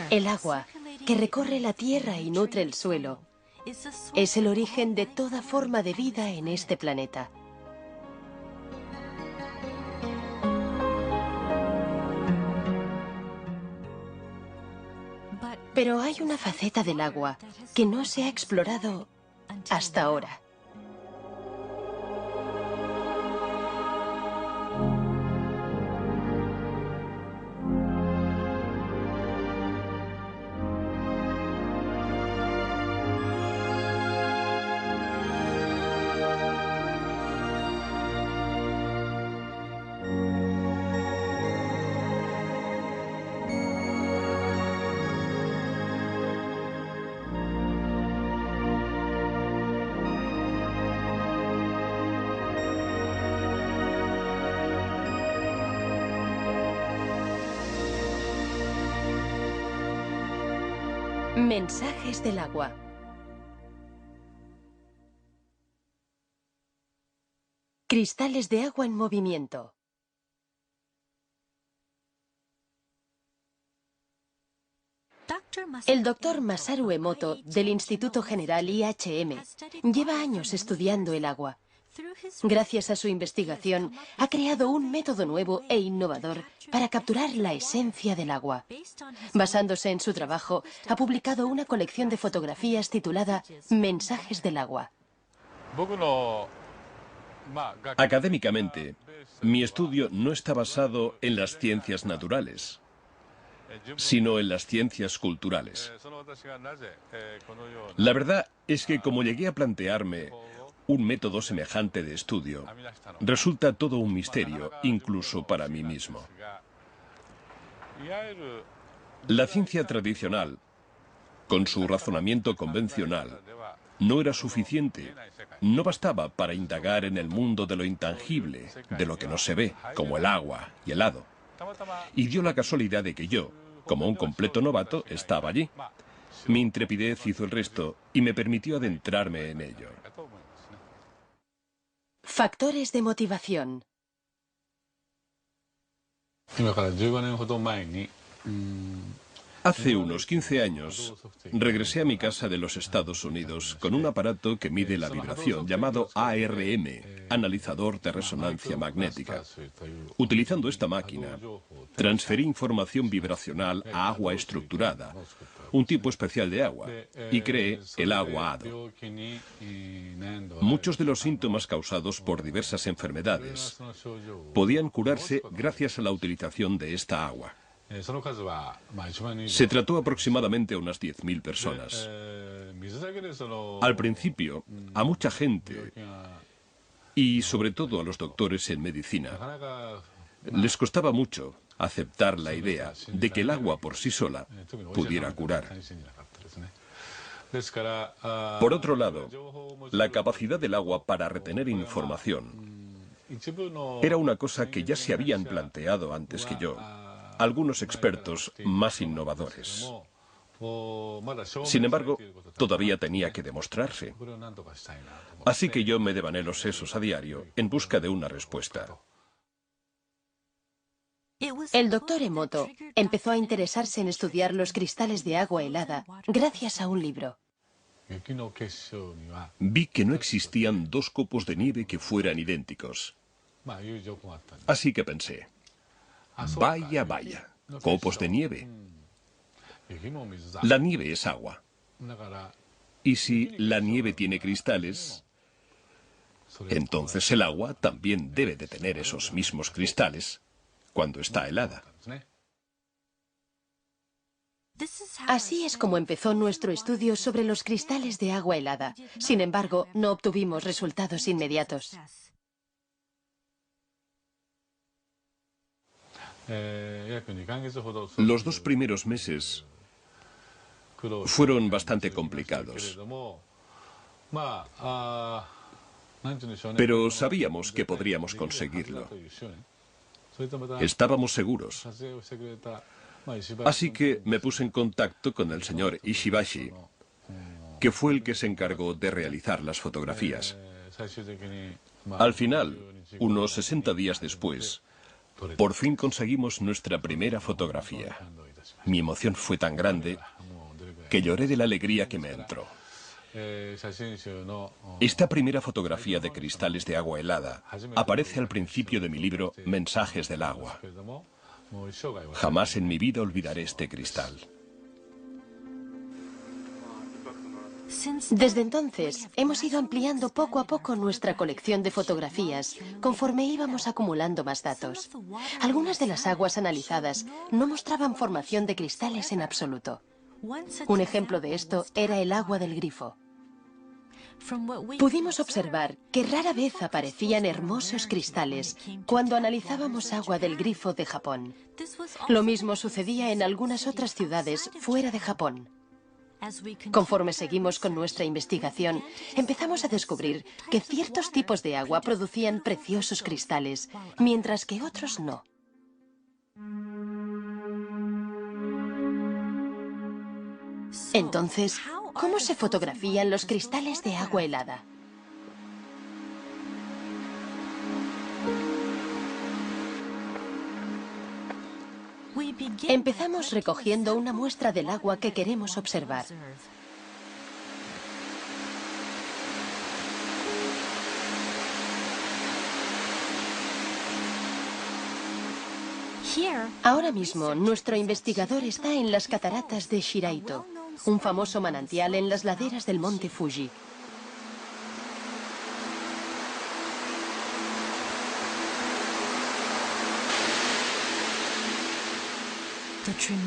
El agua, que recorre la tierra y nutre el suelo, es el origen de toda forma de vida en este planeta. Pero hay una faceta del agua que no se ha explorado hasta ahora. Mensajes del agua. Cristales de agua en movimiento. El doctor Masaru Emoto, del Instituto General IHM, lleva años estudiando el agua. Gracias a su investigación, ha creado un método nuevo e innovador para capturar la esencia del agua. Basándose en su trabajo, ha publicado una colección de fotografías titulada Mensajes del agua. Académicamente, mi estudio no está basado en las ciencias naturales, sino en las ciencias culturales. La verdad es que como llegué a plantearme un método semejante de estudio, resulta todo un misterio, incluso para mí mismo. La ciencia tradicional, con su razonamiento convencional, no era suficiente. No bastaba para indagar en el mundo de lo intangible, de lo que no se ve, como el agua y el hado. Y dio la casualidad de que yo, como un completo novato, estaba allí. Mi intrepidez hizo el resto y me permitió adentrarme en ello. Factores de motivación. Hace unos 15 años, regresé a mi casa de los Estados Unidos con un aparato que mide la vibración llamado ARM, analizador de resonancia magnética. Utilizando esta máquina, transferí información vibracional a agua estructurada, un tipo especial de agua, y creé el agua hado. Muchos de los síntomas causados por diversas enfermedades podían curarse gracias a la utilización de esta agua. Se trató aproximadamente a unas 10.000 personas. Al principio, a mucha gente, y sobre todo a los doctores en medicina, les costaba mucho aceptar la idea de que el agua por sí sola pudiera curar. Por otro lado, la capacidad del agua para retener información era una cosa que ya se habían planteado antes que yo algunos expertos más innovadores. Sin embargo, todavía tenía que demostrarse. Así que yo me devané los sesos a diario en busca de una respuesta. El doctor Emoto empezó a interesarse en estudiar los cristales de agua helada gracias a un libro. Vi que no existían dos copos de nieve que fueran idénticos. Así que pensé, vaya, vaya, copos de nieve. La nieve es agua. Y si la nieve tiene cristales, entonces el agua también debe de tener esos mismos cristales cuando está helada. Así es como empezó nuestro estudio sobre los cristales de agua helada. Sin embargo, no obtuvimos resultados inmediatos. Los 2 primeros meses fueron bastante complicados. Pero sabíamos que podríamos conseguirlo. Estábamos seguros. Así que me puse en contacto con el señor Ishibashi, que fue el que se encargó de realizar las fotografías. Al final, unos 60 días después, por fin conseguimos nuestra primera fotografía. Mi emoción fue tan grande que lloré de la alegría que me entró. Esta primera fotografía de cristales de agua helada aparece al principio de mi libro Mensajes del agua. Jamás en mi vida olvidaré este cristal. Desde entonces, hemos ido ampliando poco a poco nuestra colección de fotografías, conforme íbamos acumulando más datos. Algunas de las aguas analizadas no mostraban formación de cristales en absoluto. Un ejemplo de esto era el agua del grifo. Pudimos observar que rara vez aparecían hermosos cristales cuando analizábamos agua del grifo de Japón. Lo mismo sucedía en algunas otras ciudades fuera de Japón. Conforme seguimos con nuestra investigación, empezamos a descubrir que ciertos tipos de agua producían preciosos cristales, mientras que otros no. Entonces, ¿cómo se fotografían los cristales de agua helada? Empezamos recogiendo una muestra del agua que queremos observar. Ahora mismo, nuestro investigador está en las cataratas de Shiraito, un famoso manantial en las laderas del monte Fuji.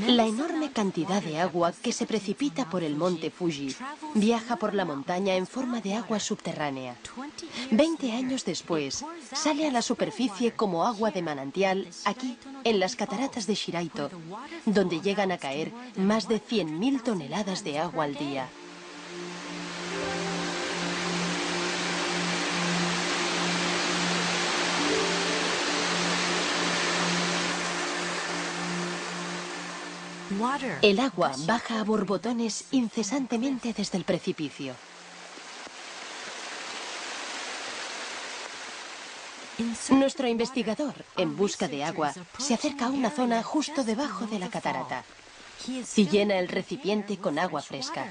La enorme cantidad de agua que se precipita por el monte Fuji viaja por la montaña en forma de agua subterránea. 20 años después, sale a la superficie como agua de manantial aquí, en las cataratas de Shiraito, donde llegan a caer más de 100.000 toneladas de agua al día. El agua baja a borbotones incesantemente desde el precipicio. Nuestro investigador, en busca de agua, se acerca a una zona justo debajo de la catarata y llena el recipiente con agua fresca.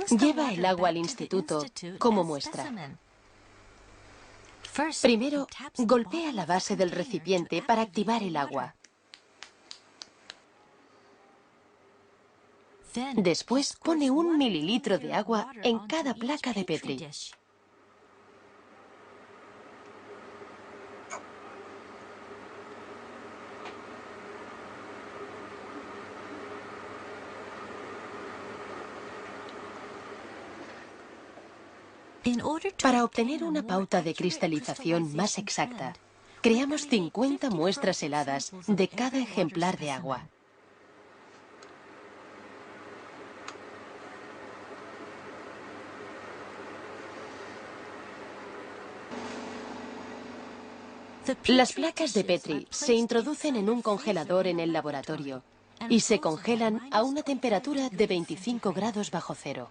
Lleva el agua al instituto como muestra. Primero, golpea la base del recipiente para activar el agua. Después pone 1 mililitro de agua en cada placa de Petri. Para obtener una pauta de cristalización más exacta, creamos 50 muestras heladas de cada ejemplar de agua. Las placas de Petri se introducen en un congelador en el laboratorio y se congelan a una temperatura de 25 grados bajo cero.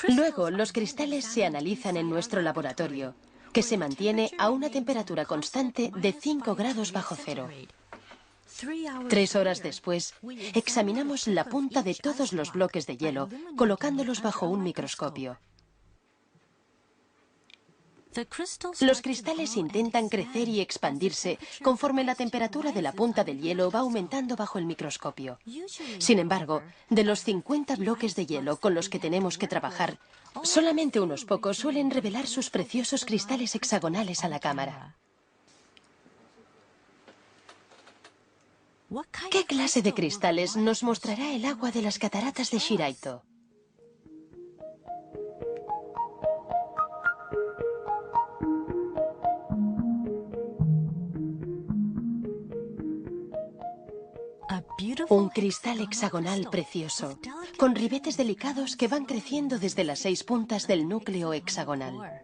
Luego, los cristales se analizan en nuestro laboratorio, que se mantiene a una temperatura constante de 5 grados bajo cero. 3 horas después, examinamos la punta de todos los bloques de hielo, colocándolos bajo un microscopio. Los cristales intentan crecer y expandirse conforme la temperatura de la punta del hielo va aumentando bajo el microscopio. Sin embargo, de los 50 bloques de hielo con los que tenemos que trabajar, solamente unos pocos suelen revelar sus preciosos cristales hexagonales a la cámara. ¿Qué clase de cristales nos mostrará el agua de las cataratas de Shiraito? Un cristal hexagonal precioso, con ribetes delicados que van creciendo desde las 6 puntas del núcleo hexagonal.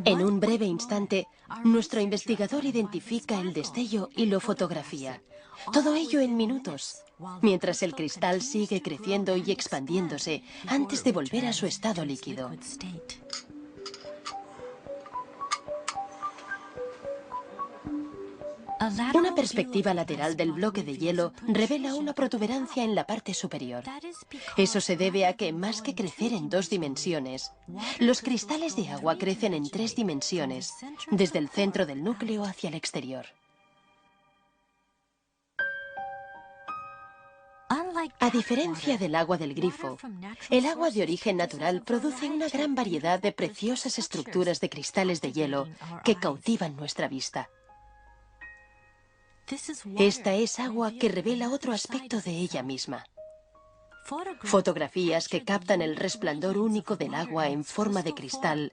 En un breve instante, nuestro investigador identifica el destello y lo fotografía. Todo ello en minutos, mientras el cristal sigue creciendo y expandiéndose antes de volver a su estado líquido. Una perspectiva lateral del bloque de hielo revela una protuberancia en la parte superior. Eso se debe a que, más que crecer en 2 dimensiones, los cristales de agua crecen en 3 dimensiones, desde el centro del núcleo hacia el exterior. A diferencia del agua del grifo, el agua de origen natural produce una gran variedad de preciosas estructuras de cristales de hielo que cautivan nuestra vista. Esta es agua que revela otro aspecto de ella misma. Fotografías que captan el resplandor único del agua en forma de cristal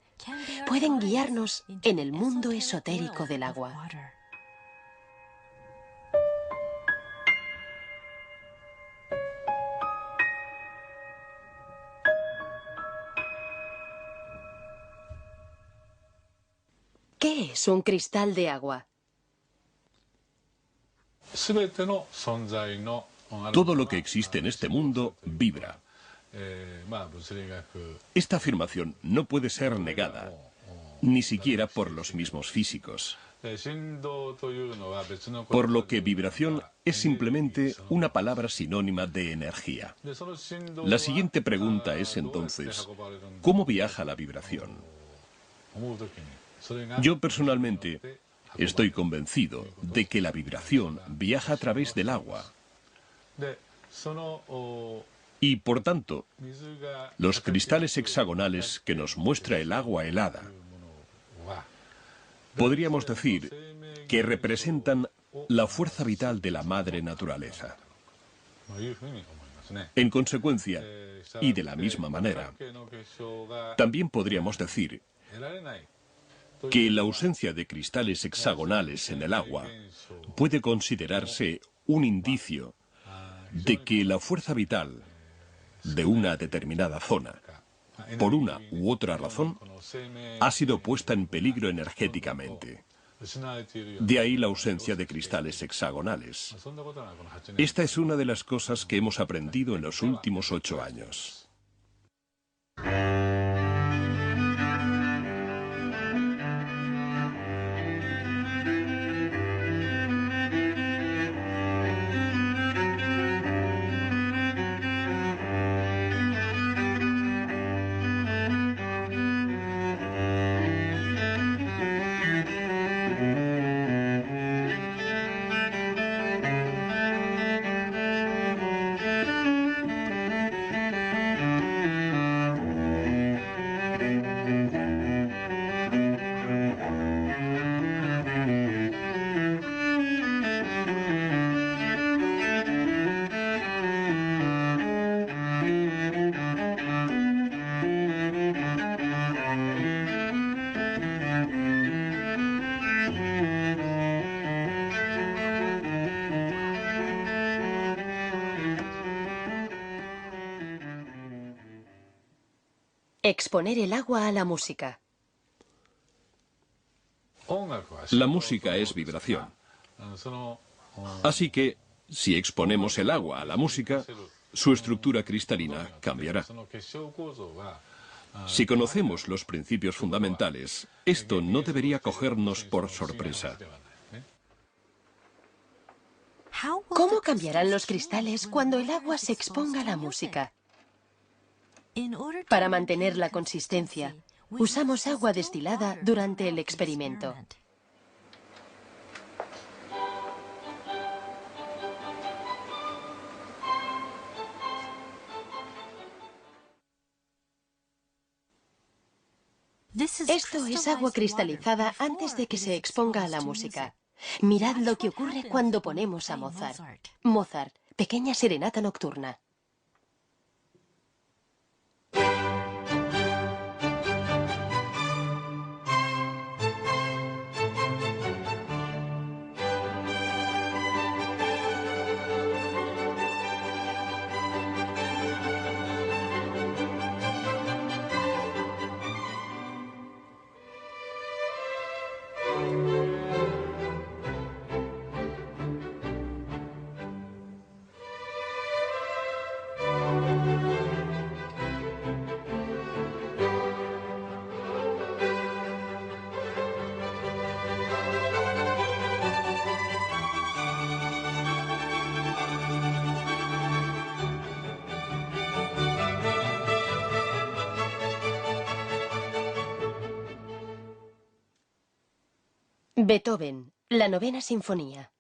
pueden guiarnos en el mundo esotérico del agua. ¿Qué es un cristal de agua? Todo lo que existe en este mundo vibra. Esta afirmación no puede ser negada, ni siquiera por los mismos físicos. Por lo que vibración es simplemente una palabra sinónima de energía. La siguiente pregunta es entonces, ¿cómo viaja la vibración? Yo personalmente estoy convencido de que la vibración viaja a través del agua. Y por tanto, los cristales hexagonales que nos muestra el agua helada, podríamos decir que representan la fuerza vital de la madre naturaleza. En consecuencia, y de la misma manera, también podríamos decir que la ausencia de cristales hexagonales en el agua puede considerarse un indicio de que la fuerza vital de una determinada zona, por una u otra razón, ha sido puesta en peligro energéticamente. De ahí la ausencia de cristales hexagonales. Esta es una de las cosas que hemos aprendido en los últimos 8 años. Exponer el agua a la música. La música es vibración. Así que, si exponemos el agua a la música, su estructura cristalina cambiará. Si conocemos los principios fundamentales, esto no debería cogernos por sorpresa. ¿Cómo cambiarán los cristales cuando el agua se exponga a la música? Para mantener la consistencia, usamos agua destilada durante el experimento. Esto es agua cristalizada antes de que se exponga a la música. Mirad lo que ocurre cuando ponemos a Mozart. Mozart, Pequeña Serenata Nocturna. Beethoven, la Novena Sinfonía.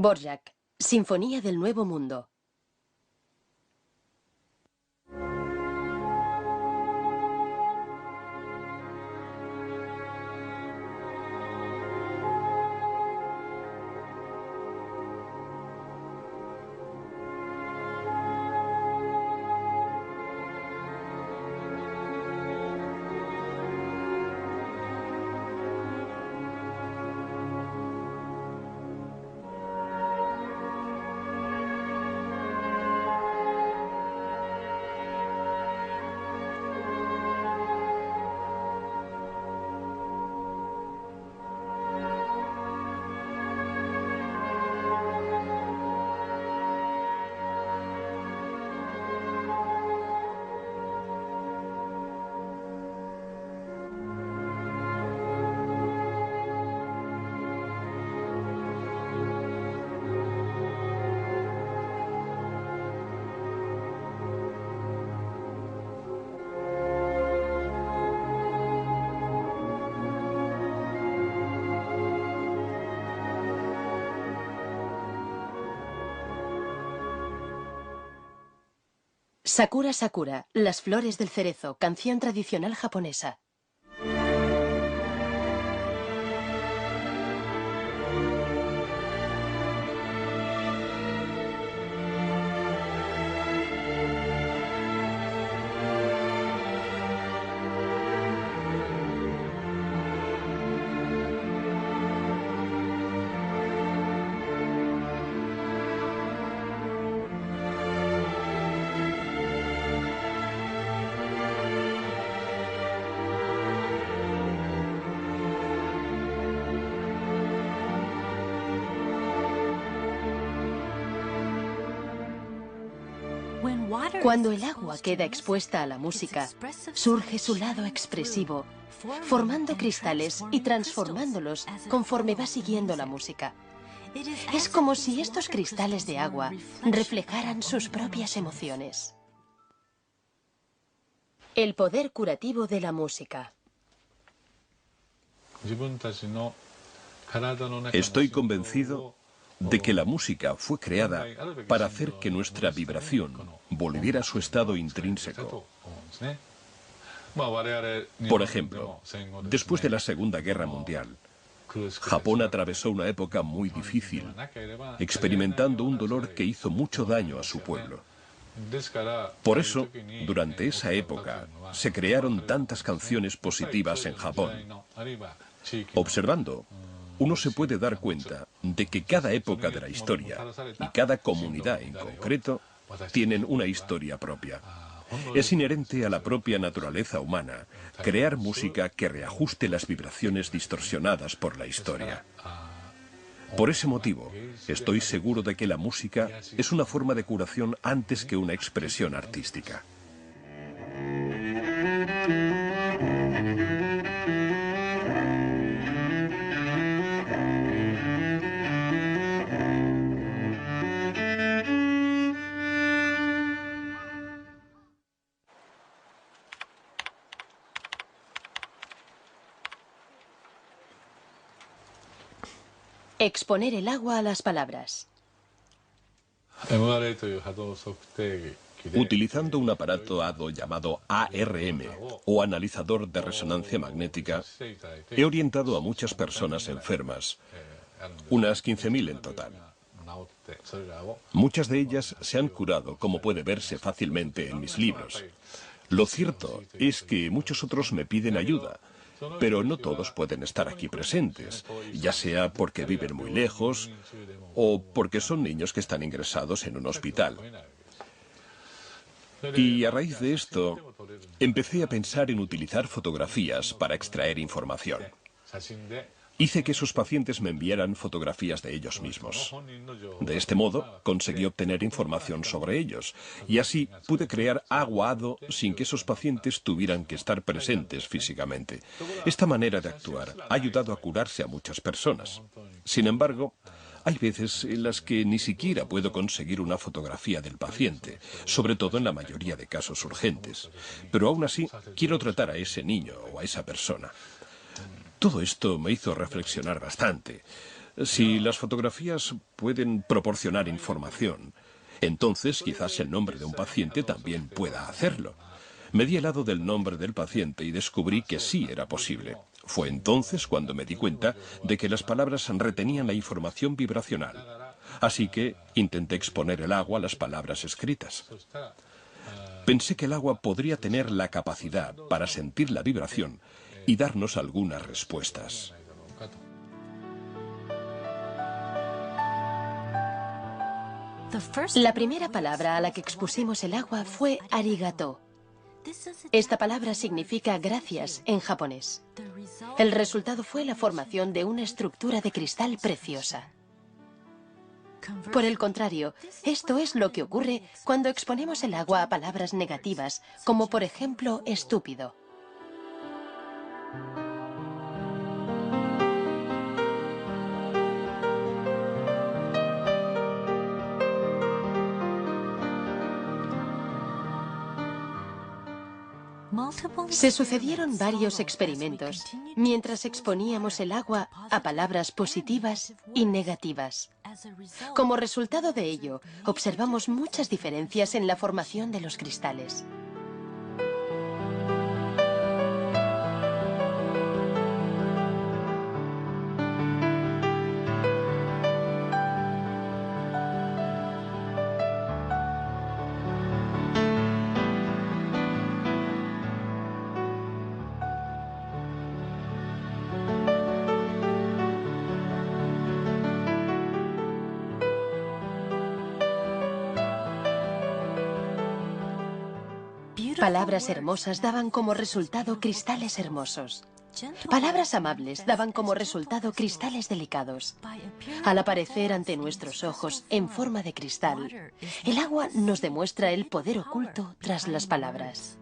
Dvorak, Sinfonía del Nuevo Mundo. Sakura Sakura, Las flores del cerezo, canción tradicional japonesa. Cuando el agua queda expuesta a la música, surge su lado expresivo, formando cristales y transformándolos conforme va siguiendo la música. Es como si estos cristales de agua reflejaran sus propias emociones. El poder curativo de la música. Estoy convencido de que la música fue creada para hacer que nuestra vibración volviera a su estado intrínseco. Por ejemplo, después de la Segunda Guerra Mundial, Japón atravesó una época muy difícil, experimentando un dolor que hizo mucho daño a su pueblo. Por eso, durante esa época, se crearon tantas canciones positivas en Japón. Observando, uno se puede dar cuenta de que cada época de la historia y cada comunidad en concreto tienen una historia propia. Es inherente a la propia naturaleza humana crear música que reajuste las vibraciones distorsionadas por la historia. Por ese motivo, estoy seguro de que la música es una forma de curación antes que una expresión artística. Exponer el agua a las palabras. Utilizando un aparato HADO llamado ARM, o analizador de resonancia magnética, he orientado a muchas personas enfermas, unas 15.000 en total. Muchas de ellas se han curado, como puede verse fácilmente en mis libros. Lo cierto es que muchos otros me piden ayuda, pero no todos pueden estar aquí presentes, ya sea porque viven muy lejos o porque son niños que están ingresados en un hospital. Y a raíz de esto, empecé a pensar en utilizar fotografías para extraer información. Hice que esos pacientes me enviaran fotografías de ellos mismos. De este modo, conseguí obtener información sobre ellos, y así pude crear agua HADO sin que esos pacientes tuvieran que estar presentes físicamente. Esta manera de actuar ha ayudado a curarse a muchas personas. Sin embargo, hay veces en las que ni siquiera puedo conseguir una fotografía del paciente, sobre todo en la mayoría de casos urgentes. Pero aún así, quiero tratar a ese niño o a esa persona. Todo esto me hizo reflexionar bastante. Si las fotografías pueden proporcionar información, entonces quizás el nombre de un paciente también pueda hacerlo. Me di helado del nombre del paciente y descubrí que sí era posible. Fue entonces cuando me di cuenta de que las palabras retenían la información vibracional. Así que intenté exponer el agua a las palabras escritas. Pensé que el agua podría tener la capacidad para sentir la vibración y darnos algunas respuestas. La primera palabra a la que expusimos el agua fue arigato. Esta palabra significa gracias en japonés. El resultado fue la formación de una estructura de cristal preciosa. Por el contrario, esto es lo que ocurre cuando exponemos el agua a palabras negativas, como por ejemplo estúpido. Se sucedieron varios experimentos mientras exponíamos el agua a palabras positivas y negativas. Como resultado de ello, observamos muchas diferencias en la formación de los cristales. Palabras hermosas daban como resultado cristales hermosos. Palabras amables daban como resultado cristales delicados. Al aparecer ante nuestros ojos en forma de cristal, el agua nos demuestra el poder oculto tras las palabras.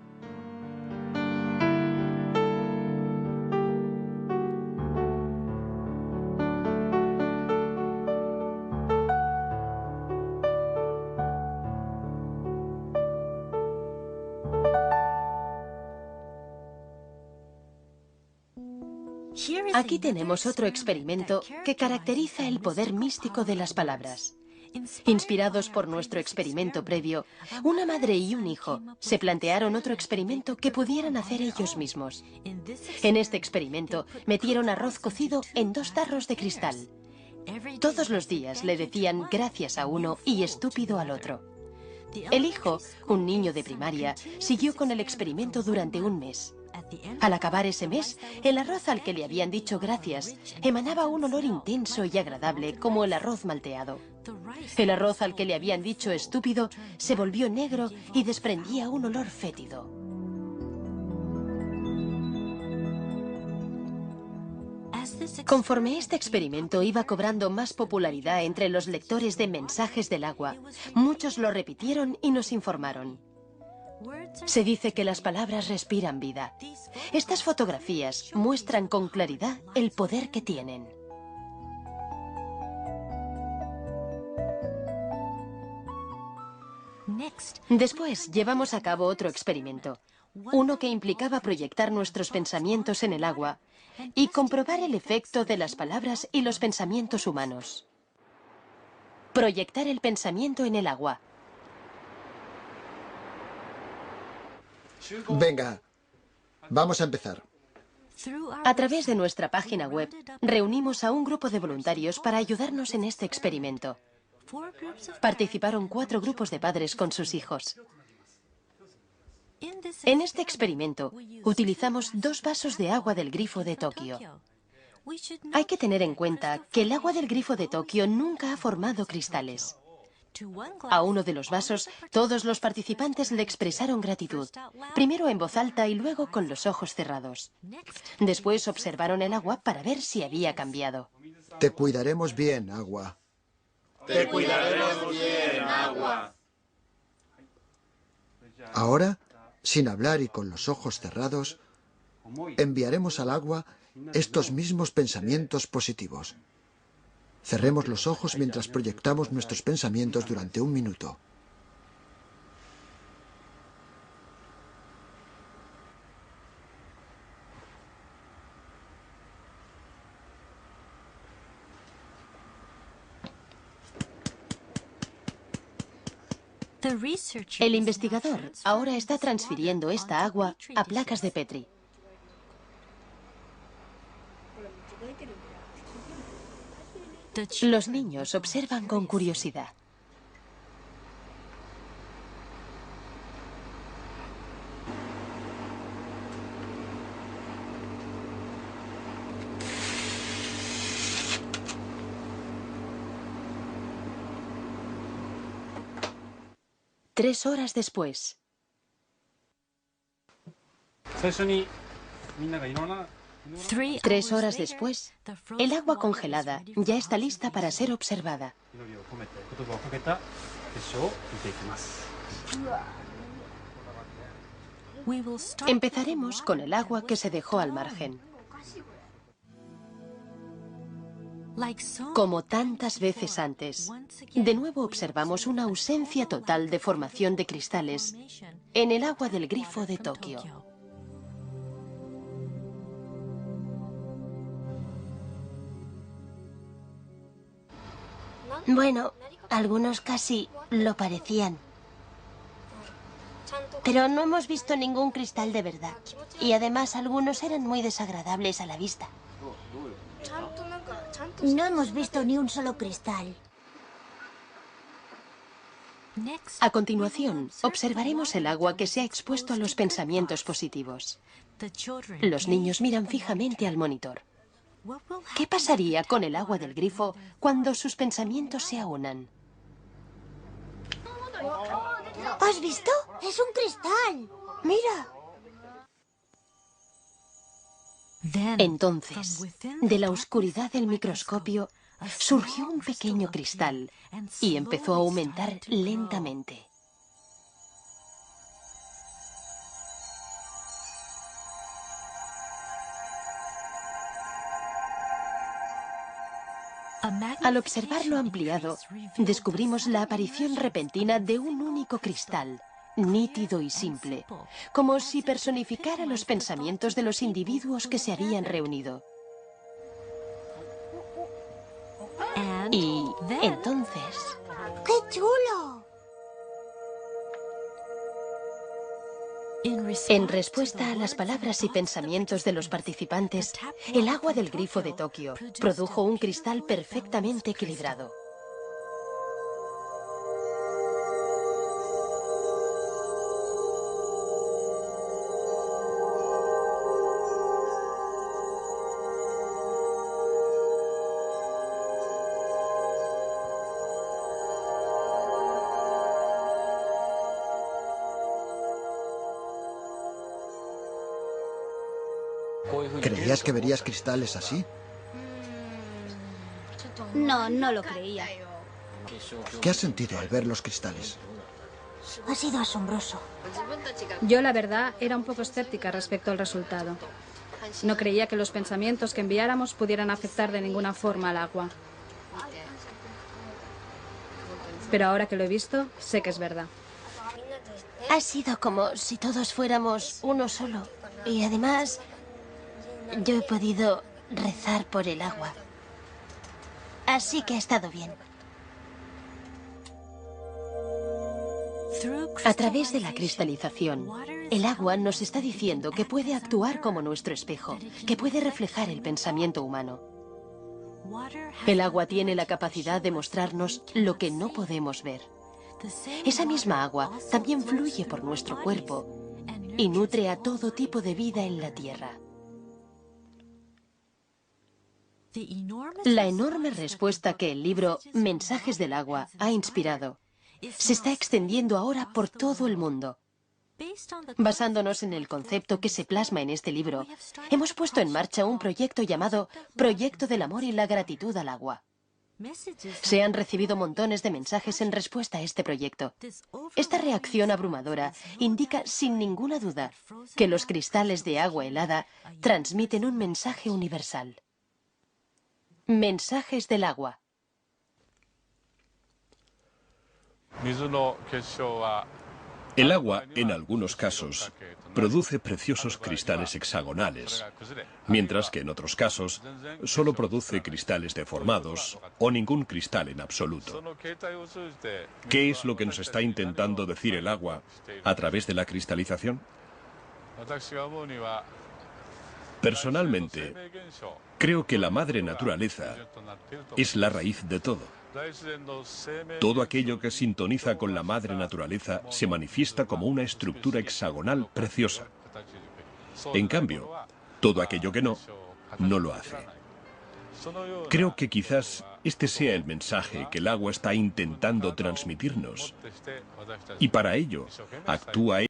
Aquí tenemos otro experimento que caracteriza el poder místico de las palabras. Inspirados por nuestro experimento previo, una madre y un hijo se plantearon otro experimento que pudieran hacer ellos mismos. En este experimento metieron arroz cocido en 2 tarros de cristal. Todos los días le decían gracias a uno y estúpido al otro. El hijo, un niño de primaria, siguió con el experimento durante un mes. Al acabar ese mes, el arroz al que le habían dicho gracias emanaba un olor intenso y agradable como el arroz malteado. El arroz al que le habían dicho estúpido se volvió negro y desprendía un olor fétido. Conforme este experimento iba cobrando más popularidad entre los lectores de Mensajes del Agua, muchos lo repitieron y nos informaron. Se dice que las palabras respiran vida. Estas fotografías muestran con claridad el poder que tienen. Después llevamos a cabo otro experimento, uno que implicaba proyectar nuestros pensamientos en el agua y comprobar el efecto de las palabras y los pensamientos humanos. Proyectar el pensamiento en el agua. Venga, vamos a empezar. A través de nuestra página web, reunimos a un grupo de voluntarios para ayudarnos en este experimento. Participaron 4 grupos de padres con sus hijos. En este experimento, utilizamos 2 vasos de agua del grifo de Tokio. Hay que tener en cuenta que el agua del grifo de Tokio nunca ha formado cristales. A uno de los vasos, todos los participantes le expresaron gratitud, primero en voz alta y luego con los ojos cerrados. Después observaron el agua para ver si había cambiado. Te cuidaremos bien, agua. Te cuidaremos bien, agua. Ahora, sin hablar y con los ojos cerrados, enviaremos al agua estos mismos pensamientos positivos. Cerremos los ojos mientras proyectamos nuestros pensamientos durante 1 minuto. El investigador ahora está transfiriendo esta agua a placas de Petri. Los niños observan con curiosidad. Tres horas después. 3 horas después, el agua congelada ya está lista para ser observada. Empezaremos con el agua que se dejó al margen. Como tantas veces antes, de nuevo observamos una ausencia total de formación de cristales en el agua del grifo de Tokio. Bueno, algunos casi lo parecían. Pero no hemos visto ningún cristal de verdad. Y además algunos eran muy desagradables a la vista. No hemos visto ni un solo cristal. A continuación, observaremos el agua que se ha expuesto a los pensamientos positivos. Los niños miran fijamente al monitor. ¿Qué pasaría con el agua del grifo cuando sus pensamientos se aunan? ¿Has visto? Es un cristal. Mira. Entonces, de la oscuridad del microscopio, surgió un pequeño cristal y empezó a aumentar lentamente. Al observarlo ampliado, descubrimos la aparición repentina de un único cristal, nítido y simple, como si personificara los pensamientos de los individuos que se habían reunido. Y entonces... ¡Qué chulo! En respuesta a las palabras y pensamientos de los participantes, el agua del grifo de Tokio produjo un cristal perfectamente equilibrado. ¿Creías que verías cristales así? No, no lo creía. ¿Qué has sentido al ver los cristales? Ha sido asombroso. Yo, la verdad, era un poco escéptica respecto al resultado. No creía que los pensamientos que enviáramos pudieran afectar de ninguna forma al agua. Pero ahora que lo he visto, sé que es verdad. Ha sido como si todos fuéramos uno solo. Y además, yo he podido rezar por el agua. Así que ha estado bien. A través de la cristalización, el agua nos está diciendo que puede actuar como nuestro espejo, que puede reflejar el pensamiento humano. El agua tiene la capacidad de mostrarnos lo que no podemos ver. Esa misma agua también fluye por nuestro cuerpo y nutre a todo tipo de vida en la Tierra. La enorme respuesta que el libro Mensajes del agua ha inspirado se está extendiendo ahora por todo el mundo. Basándonos en el concepto que se plasma en este libro, hemos puesto en marcha un proyecto llamado Proyecto del Amor y la Gratitud al Agua. Se han recibido montones de mensajes en respuesta a este proyecto. Esta reacción abrumadora indica sin ninguna duda que los cristales de agua helada transmiten un mensaje universal. Mensajes del agua. El agua, en algunos casos, produce preciosos cristales hexagonales, mientras que en otros casos solo produce cristales deformados o ningún cristal en absoluto. ¿Qué es lo que nos está intentando decir el agua a través de la cristalización? Personalmente, creo que la madre naturaleza es la raíz de todo. Todo aquello que sintoniza con la madre naturaleza se manifiesta como una estructura hexagonal preciosa. En cambio, todo aquello que no, no lo hace. Creo que quizás este sea el mensaje que el agua está intentando transmitirnos. Y para ello, actúa